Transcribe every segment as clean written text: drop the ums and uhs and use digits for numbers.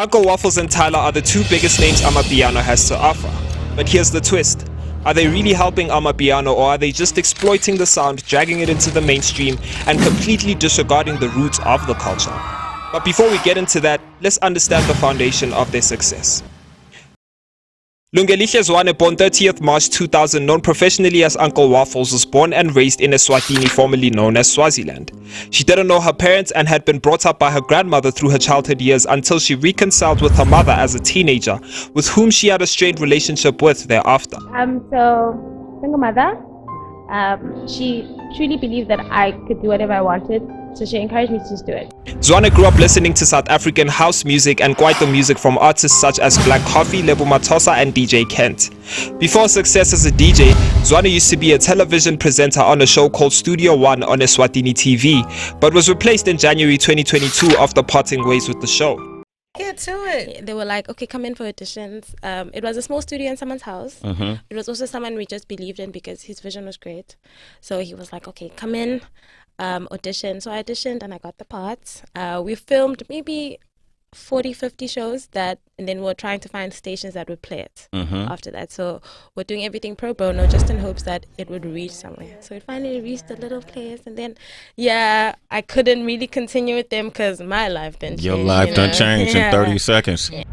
Uncle Waffles and Tyla are the two biggest names Amapiano has to offer. But here's the twist. Are they really helping Amapiano, or are they just exploiting the sound, dragging it into the mainstream, and completely disregarding the roots of the culture? But before we get into that, let's understand the foundation of their success. Lungelihle Zwane, born 30th March 2000, known professionally as Uncle Waffles, was born and raised in Eswatini, formerly known as Swaziland. She didn't know her parents and had been brought up by her grandmother through her childhood years until she reconciled with her mother as a teenager, with whom she had a strained relationship with thereafter. So, single mother, she truly believed that I could do whatever I wanted, so she encouraged me to just do it. Zwane grew up listening to South African house music and kwaito music from artists such as Black Coffee, Lebo Matosa and DJ Kent. Before success as a DJ, Zwane used to be a television presenter on a show called Studio One on Eswatini TV, but was replaced in January 2022 after parting ways with the show. Get to it. They were like, okay, come in for auditions. It was a small studio in someone's house. It was also someone we just believed in because his vision was great. So he was like, okay, come in, audition. So I auditioned and I got the parts. We filmed maybe 40-50 shows and then we were trying to find stations that would play it after that. So we're doing everything pro bono just in hopes that it would reach somewhere. So it finally reached a little place, and then I couldn't really continue with them because my life didn't change. Your life done changed in 30 seconds. Yeah.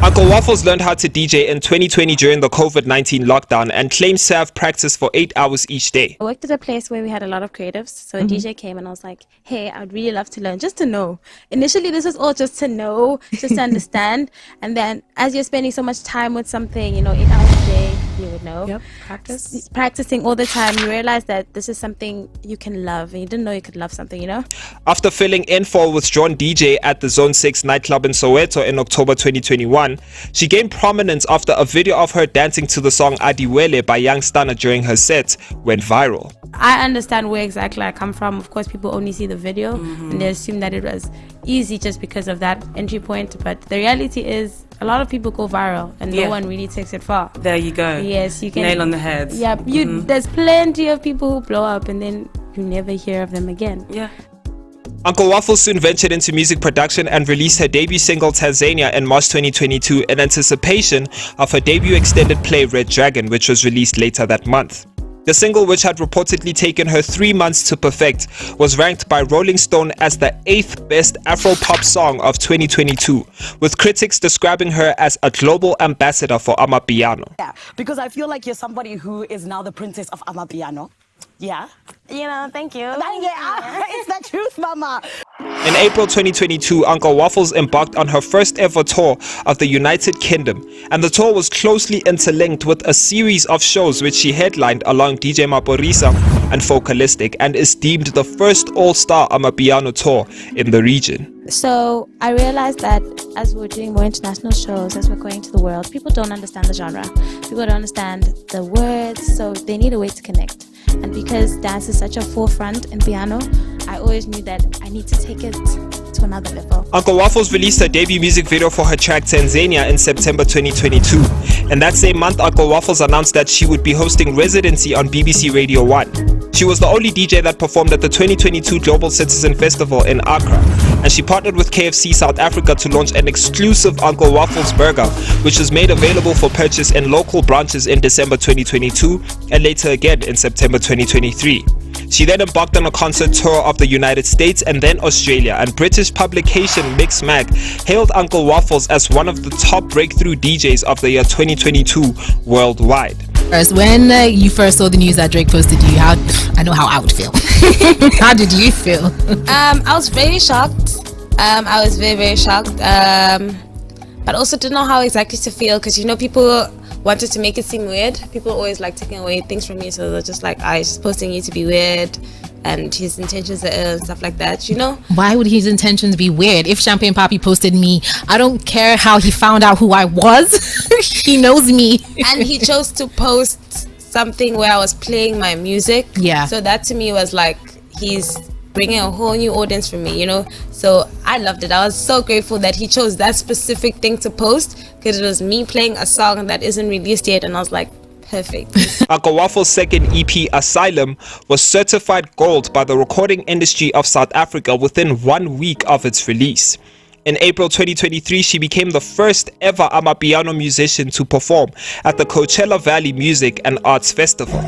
Uncle Waffles learned how to DJ in 2020 during the COVID-19 lockdown and claims to have practiced for 8 hours each day. I worked at a place where we had a lot of creatives, so a DJ came and I was like, hey, I'd really love to learn, just to know. Initially, this was all just to know, just to understand, and then as you're spending so much time with something, 8 hours a day, you would know. Yep, practicing all the time, you realize that this is something you can love, and you didn't know you could love something, After filling in for a withdrawn DJ at the Zone 6 nightclub in Soweto in October 2021, she gained prominence after a video of her dancing to the song Adiwele by Young Stunner during her set went viral. I understand where exactly I come from. Of course, people only see the video and they assume that it was easy just because of that entry point, but the reality is a lot of people go viral and no one really takes it far. There you go. Yes, you can. Nail on the head. Yeah, there's plenty of people who blow up and then you never hear of them again. Yeah. Uncle Waffles soon ventured into music production and released her debut single Tanzania in March 2022 in anticipation of her debut extended play Red Dragon, which was released later that month. The single, which had reportedly taken her 3 months to perfect, was ranked by Rolling Stone as the 8th best Afro-pop song of 2022, with critics describing her as a global ambassador for Amapiano. Yeah, because I feel like you're somebody who is now the princess of Amapiano. Yeah. Thank you. It's the truth, mama. In April 2022, Uncle Waffles embarked on her first ever tour of the United Kingdom, and the tour was closely interlinked with a series of shows which she headlined along DJ Maporisa and Focalistic, and is deemed the first all-star Amapiano tour in the region. So I realized that as we're doing more international shows, as we're going to the world, people don't understand the genre. People don't understand the words, so they need a way to connect. And because dance is such a forefront in piano, I always knew that I need to take it to another level. Uncle Waffles released her debut music video for her track Tanzania in September 2022. And that same month, Uncle Waffles announced that she would be hosting residency on BBC Radio 1. She was the only DJ that performed at the 2022 Global Citizen Festival in Accra. And she partnered with KFC South Africa to launch an exclusive Uncle Waffles burger, which was made available for purchase in local branches in December 2022 and later again in September 2023. She then embarked on a concert tour of the United States and then Australia, and British publication Mixmag hailed Uncle Waffles as one of the top breakthrough DJs of the year 2022 worldwide. When you first saw the news that Drake posted you, I know how I would feel. How did you feel? I was very shocked. I was very, very shocked. But also didn't know how exactly to feel, because people wanted to make it seem weird. People always like taking away things from you, so they're just like, he's just posting you to be weird and his intentions are ill and stuff like that, Why would his intentions be weird? If Champagne Papi posted me, I don't care how he found out who I was. He knows me. And he chose to post something where I was playing my music. Yeah. So that to me was like, he's bringing a whole new audience for me, So I loved it. I was so grateful that he chose that specific thing to post, because it was me playing a song that isn't released yet, and I was like, perfect. Uncle Waffles' second EP, Asylum, was certified gold by the Recording Industry of South Africa within 1 week of its release. In April 2023, she became the first ever Amapiano musician to perform at the Coachella Valley Music and Arts Festival.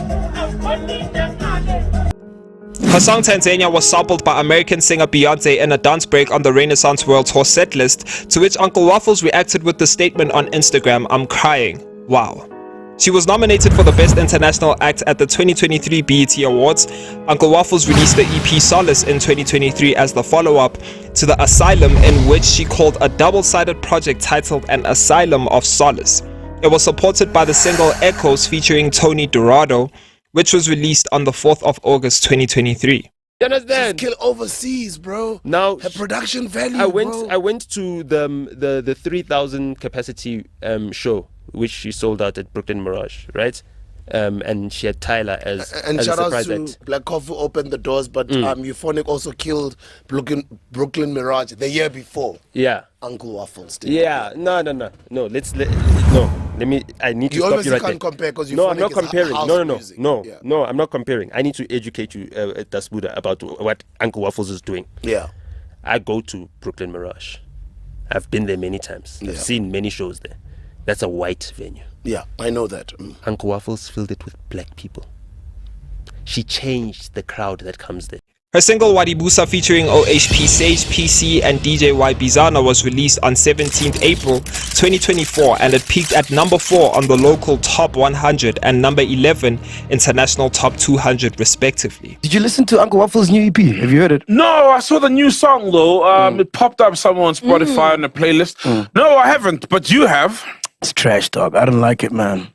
Her song Tanzania was sampled by American singer Beyonce in a dance break on the Renaissance World Tour setlist, to which Uncle Waffles reacted with the statement on Instagram, "I'm crying. Wow." She was nominated for the Best International Act at the 2023 BET Awards. Uncle Waffles released the EP Solace in 2023 as the follow-up to The Asylum, in which she called a double-sided project titled An Asylum of Solace. It was supported by the single Echoes featuring Tony Dorado, which was released on the 4th of August 2023. You understand? Just kill overseas, bro. Now her production value. I went to the 3,000 capacity show, which she sold out at Brooklyn Mirage, right? And she had Tyla as and as shout a out surprise to act. Black Coffee opened the doors, but Euphonic also killed Brooklyn Mirage the year before. Yeah. Uncle Waffles did. Yeah. No. Let me. I need to You stop obviously you right can't there. compare because No, I'm not Euphonic is comparing. house No. music. Yeah. No, I'm not comparing. I need to educate you, Dasbuda, about what Uncle Waffles is doing. Yeah. I go to Brooklyn Mirage. I've been there many times. Yeah. I've seen many shows there. That's a white venue. Yeah, I know that. Uncle Waffles filled it with black people. She changed the crowd that comes there. Her single Wadibusa featuring OHP Sage, PC and DJ Y Bizana was released on 17th April 2024, and it peaked at number 4 on the local top 100 and number 11 international top 200 respectively. Did you listen to Uncle Waffles' new EP? Have you heard it? No, I saw the new song though. It popped up somewhere on Spotify on the playlist. No, I haven't, but you have. It's trash, dog. I don't like it, man.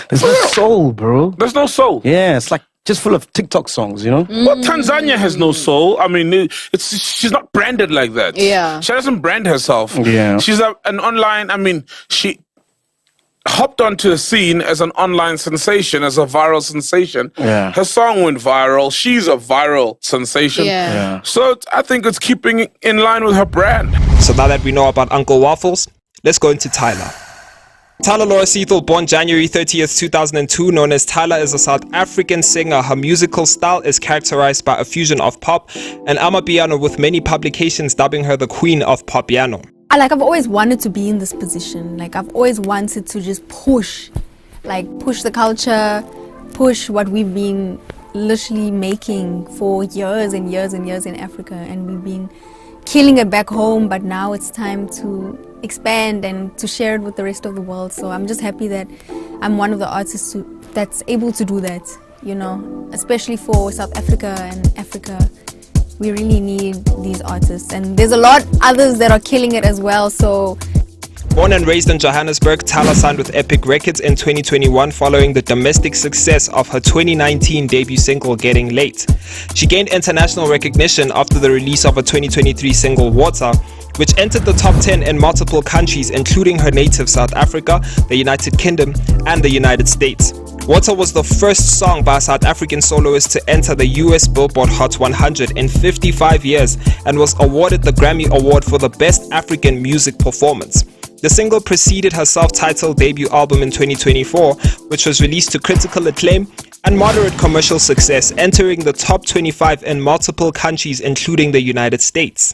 There's no soul, bro. There's no soul. Yeah, it's like just full of TikTok songs, you know? Well, Tanzania has no soul. I mean, she's not branded like that. Yeah. She doesn't brand herself. Yeah. She's an online, I mean, she hopped onto the scene as an online sensation, as a viral sensation. Yeah. Her song went viral. She's a viral sensation. Yeah. So I think it's keeping in line with her brand. So now that we know about Uncle Waffles, let's go into Tyla. Tyla Laura Seethal, born January 30th, 2002, known as Tyla, is a South African singer. Her musical style is characterized by a fusion of pop and Amapiano, with many publications dubbing her the queen of Popiano. I've always wanted to be in this position. I've always wanted to just push the culture, push what we've been literally making for years and years and years in Africa, and we've been killing it back home, but now it's time to expand and to share it with the rest of the world. So I'm just happy that I'm one of the artists that's able to do that, you know, especially for South Africa and Africa. We really need these artists, and there's a lot others that are killing it as well. So Born and raised in Johannesburg, Tyla signed with Epic Records in 2021 following the domestic success of her 2019 debut single Getting Late. She gained international recognition after the release of her 2023 single Water, which entered the top 10 in multiple countries, including her native South Africa, the United Kingdom, and the United States. Water was the first song by a South African soloist to enter the US Billboard Hot 100 in 55 years and was awarded the Grammy Award for the Best African Music Performance. The single preceded her self-titled debut album in 2024, which was released to critical acclaim and moderate commercial success, entering the top 25 in multiple countries, including the United States.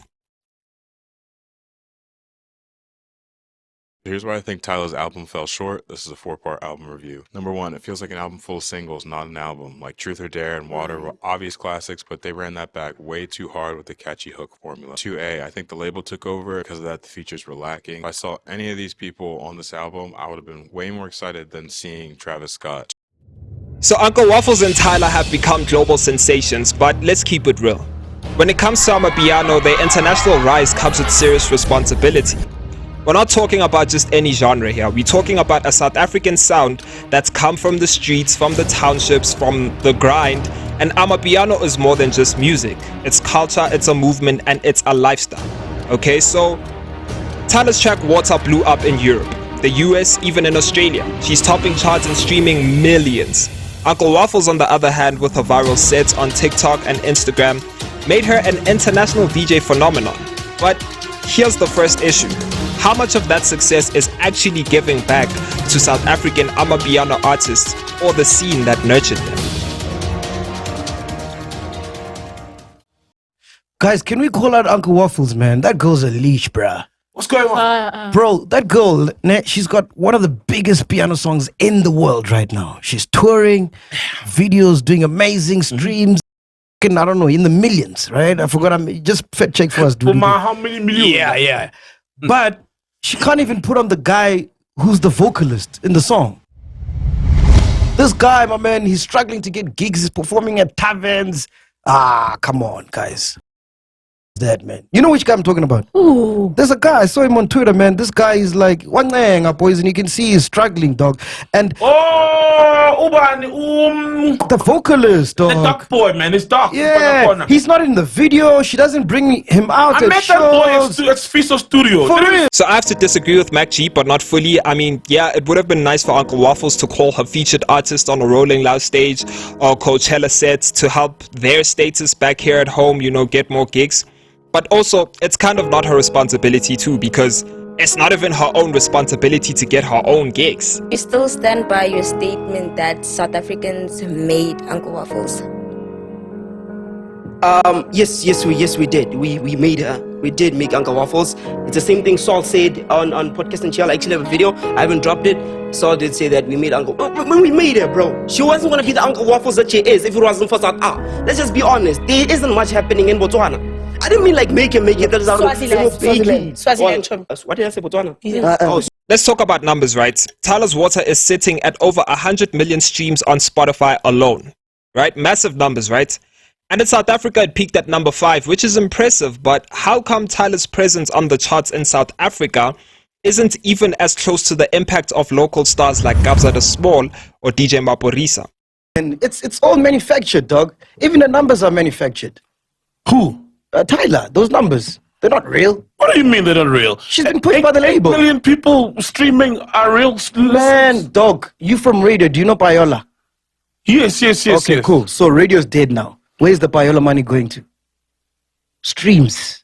Here's why I think Tyla's album fell short. This is a 4-part album review. Number 1, it feels like an album full of singles, not an album. Like Truth or Dare and Water were obvious classics, but they ran that back way too hard with the catchy hook formula. 2A, I think the label took over. Because of that, the features were lacking. If I saw any of these people on this album, I would have been way more excited than seeing Travis Scott. So Uncle Waffles and Tyla have become global sensations, but let's keep it real. When it comes to Amapiano, their international rise comes with serious responsibility. We're not talking about just any genre here. We're talking about a South African sound that's come from the streets, from the townships, from the grind. And Amapiano is more than just music. It's culture, it's a movement, and it's a lifestyle. Okay, so Tyla's track Water blew up in Europe, the US, even in Australia. She's topping charts and streaming millions. Uncle Waffles, on the other hand, with her viral sets on TikTok and Instagram, made her an international DJ phenomenon. But here's the first issue. How much of that success is actually giving back to South African Amapiano artists or the scene that nurtured them? Guys, can we call out Uncle Waffles, man? That girl's a leash, bruh. What's going on? Bro, that girl, she's got one of the biggest piano songs in the world right now. She's touring, videos, doing amazing streams. I don't know, in the millions, right? I forgot. Just fact check for us, dude. How many millions? Yeah. But she can't even put on the guy who's the vocalist in the song. This guy, my man, he's struggling to get gigs. He's performing at taverns. Come on, guys. That man, you know which guy I'm talking about? Ooh. There's a guy, I saw him on Twitter, man. This guy is like one thing, boys, and you can see he's struggling, dog. And the vocalist, dog. The dark boy, man, it's dark. Yeah, he's not in the video. She doesn't bring him out. I met that boy at Fiso Studio. For real. So I have to disagree with Mac G, but not fully. I mean, yeah, it would have been nice for Uncle Waffles to call her featured artist on a Rolling Loud stage or Coachella sets to help their status back here at home, you know, get more gigs. But also, it's kind of not her responsibility too, because it's not even her own responsibility to get her own gigs. You still stand by your statement that South Africans made Uncle Waffles? Yes, we did. We did make Uncle Waffles. It's the same thing Saul said on Podcast and Chill. I actually have a video. I haven't dropped it. Saul did say that we made Uncle. When we made her, bro, she wasn't gonna be the Uncle Waffles that she is if it wasn't for South Africa. Let's just be honest. There isn't much happening in Botswana. I didn't mean like make it. That is Swaziland. What did I say, Botswana? Let's talk about numbers, right? Tyla's Water is sitting at over 100 million streams on Spotify alone, right? Massive numbers, right? And in South Africa, it peaked at number 5, which is impressive. But how come Tyla's presence on the charts in South Africa isn't even as close to the impact of local stars like Gabza the Small or DJ Maporisa? And it's all manufactured, dog. Even the numbers are manufactured. Who? Tyla, those numbers, they're not real. What do you mean they're not real? She's been pushed by the label. 8 million people streaming are real. Man, dog, you from radio, do you know Payola? Yes. Okay, cool. So radio's dead now. Where's the Payola money going to? Streams.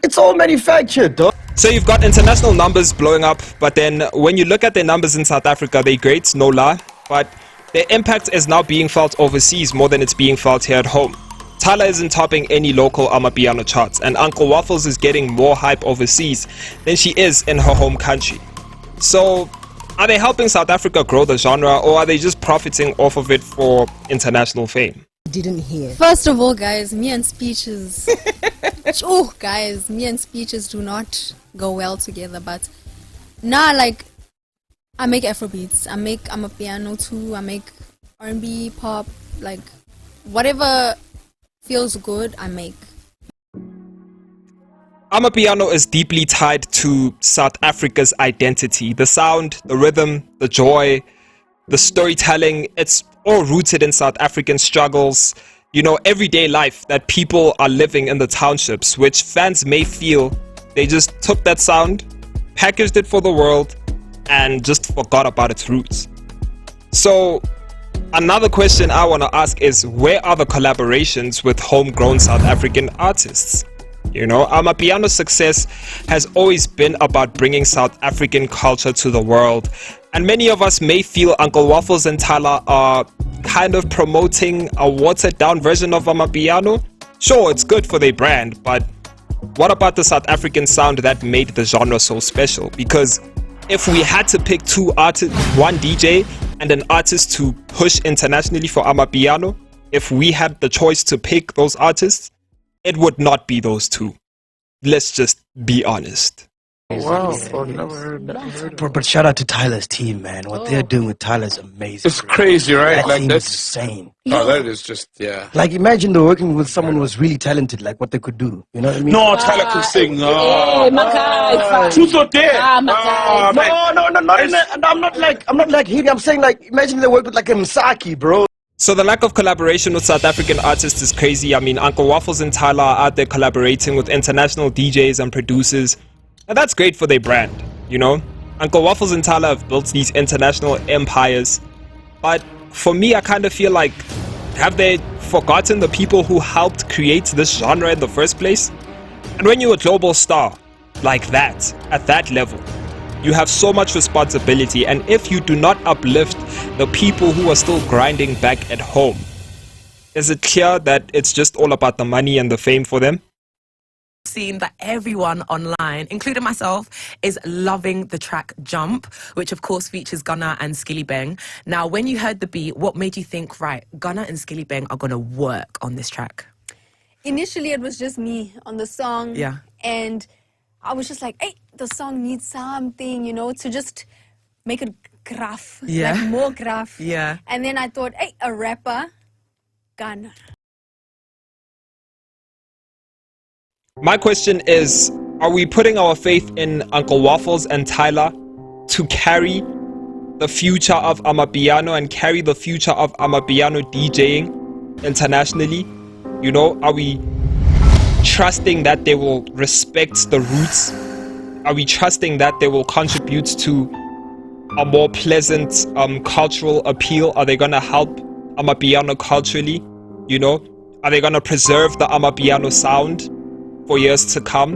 It's all manufactured, dog. So you've got international numbers blowing up, but then when you look at their numbers in South Africa, they're great, no lie. But their impact is now being felt overseas more than it's being felt here at home. Tyla isn't topping any local Amapiano charts, and Uncle Waffles is getting more hype overseas than she is in her home country. So, are they helping South Africa grow the genre, or are they just profiting off of it for international fame? Didn't hear. First of all, guys, me and speeches. Me and speeches do not go well together. But now, like, I make Afrobeats. I make Amapiano too. I make R&B, pop, like whatever feels good, I make. Amapiano is deeply tied to South Africa's identity. The sound, the rhythm, the joy, the storytelling, it's all rooted in South African struggles, you know, everyday life that people are living in the townships, which fans may feel they just took that sound, packaged it for the world, and just forgot about its roots. So another question I want to ask is, where are the collaborations with homegrown South African artists? You know, Amapiano's success has always been about bringing South African culture to the world, and many of us may feel Uncle Waffles and Tyla are kind of promoting a watered down version of Amapiano. Sure, it's good for their brand, but what about the South African sound that made the genre so special? Because if we had to pick two artists, one DJ and an artist to push internationally for Amapiano, if we had the choice to pick those artists, it would not be those two. Let's just be honest. Wow, I've never heard that. But shout out to Tyla's team, man. What they're doing with Tyla is amazing. It's crazy, right? That Like team that's is insane. Oh, that is just Like imagine they're working with someone who was really talented, like what they could do. You know what I mean? No, Tyla can sing. Truth or dare? No, I'm not like him. I'm saying like imagine they work with like a Msaki, bro. So the lack of collaboration with South African artists is crazy. I mean, Uncle Waffles and Tyla are out there collaborating with international DJs and producers. And that's great for their brand, you know? Uncle Waffles and Tyla have built these international empires. But for me, I kind of feel like, have they forgotten the people who helped create this genre in the first place? And when you're a global star like that, at that level, you have so much responsibility, and if you do not uplift the people who are still grinding back at home, is it clear that it's just all about the money and the fame for them? seen that everyone online, including myself, is loving the track Jump, which of course features Gunna and Skilly Bang. Now, when you heard the beat, what made you think, right, Gunna and Skilly Bang are going to work on this track? Initially, it was just me on the song. Yeah. And I was just like, hey, the song needs something, you know, to just make it gruff. Yeah. Like more gruff. Yeah. And then I thought, hey, a rapper, Gunna. My question is, are we putting our faith in Uncle Waffles and Tyla to carry the future of Amapiano and carry the future of Amapiano DJing internationally? You know, are we trusting that they will respect the roots? Are we trusting that they will contribute to a more pleasant cultural appeal? Are they going to help Amapiano culturally? You know, are they going to preserve the Amapiano sound for years to come?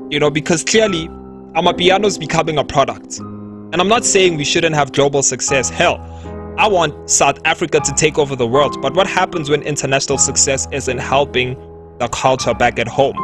You know, because clearly Amapiano is becoming a product. And I'm not saying we shouldn't have global success. Hell, I want South Africa to take over the world. But what happens when international success isn't helping the culture back at home?